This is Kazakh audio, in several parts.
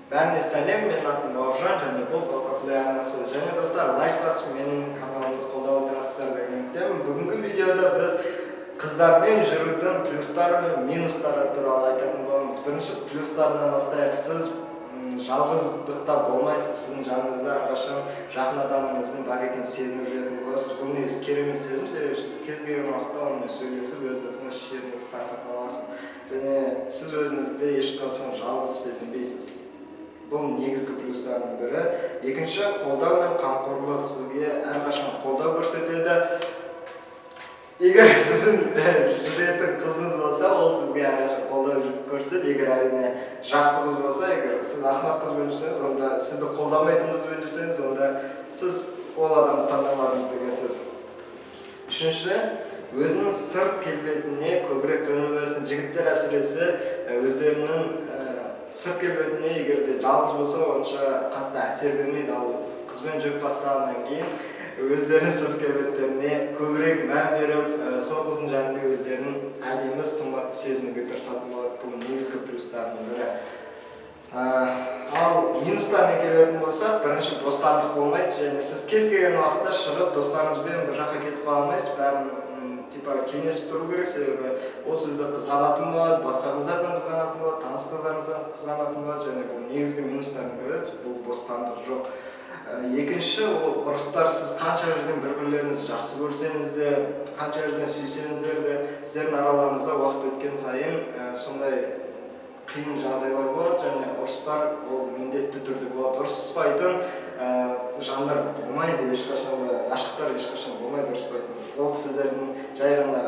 Бәріне сәлем, мен атым Бауыржан, және бұл Баукаплей арнасы. Және достар, лайк басып менің каналымды қолдап отырасыздар деген үміттемін. Бүгінгі видеода біз қыздармен жүрудің плюстары мен минустары туралы айтатын боламыз. Бірінші плюстарынан бастайық. Сіз жалғыздықта болмайсыз, сіздің жаныңызда әрқашан жақын адамыңыздың бар екенін сезініп жүретін боласыз. Бұл негізі керемет сезім, себебі сіз кез келген уақытта онымен сөйлесіп, өзіңіздің шеріңізді тарқата аласыз. Және сіз өзіңізді ешқашан жалғыз сезінбейсіз. Бұл негізгі плюстардың бірі. Екінші, қолдау мен қамқорлық. Сізге әрқашан қолдау көрсетеді. Егер сіздің жүретін қызыңыз болса, ол сізге әрқашан қолдау көрсетеді. Егер әрине жақсы қыз болса, егер сіз ақымақ қызбен жүрсеңіз, онда сізді қолдамайтын қызбен жүрсеңіз, онда сіз ол адамды таңдамадыңыз деген сөз. Үшінші, өзінің сырт келбетіне көбірек көңіл бөлсін. Жігіттер әсіресе өздерінің сырт келбетіне егер де жалғыз болса, онша қатты әсер бермейді. Ал қызбен жүріп бастағаннан кейін өздерінің сырт келбеттеріне көбірек мән беріп, сол қыздың жанында өздерінің әдемі, сымбатты сезінуге тырысатын болады. Бұл негізгі плюстардың бірі. Ал минустарына келетін болсақ, бірінші бостандық болмайды, және сіз кез келген уақытта шығып достарыңызбен бір жаққа кетіп қала алмайсыз. Бәрін кеңесіп тұру керек, себебі ол сізді қызғанатын болады, басқа қыздардан қызғанатын болады, таныс қыздарыңыздан қызғанатын болады, және бұл негізгі минустарын көреді, бұл бостандық жоқ. Екінші, ол ұрыстар. Сіз қанша жерден бір-бірлеріңізді жақсы көрсеңіз де, қанша жерден сүйсеңіздер де, сіздердің араларыңызда уақыт өткен сайын сондай қиын жағдайлар болады, және ұрыстар ол міндетті түрде болады. Ұрыспайтын жандар болмайды, ешқашан да, ғашықтар ешқашан болмайды ұрыспайтын. Ол сіздердің жай ғана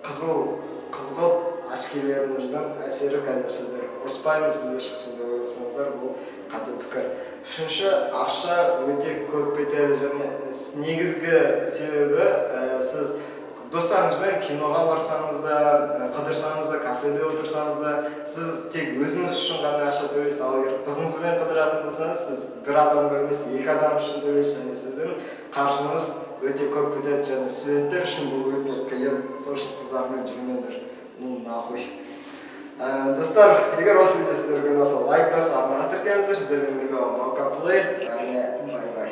қызғылт ашкелеріңіздің әсері. Қазір сіздер ұрыспаймыз, біз ешқашан деп ойласаңыздар, бұл қате пікір. Үшінші, ақша өте көп кетеді, және негізгі себебі сіз достарыңызбен киноға барсаңыз да, қыдырсаңыз да, кафеде отырсаңыз да, сіз тек өзіңіз үшін ғана ақша төлейсіз. Ал егер қызыңызбен қыдыратын болсаңыз, сіз бір адамға емес, екі адам үшін төлейсіз, және сіздің қаржыңыз өте көп кетеді, және студенттер үшін бұл өте қиын. Сол үшін қыздармен жүрмеңдер. Ну нахуй. Достар, егер осы видео сіздерге ұнаса, лайк басып, арнаға тіркеліңіздер. Сіздермен бірге Баукаплей. Бәріне бай-бай.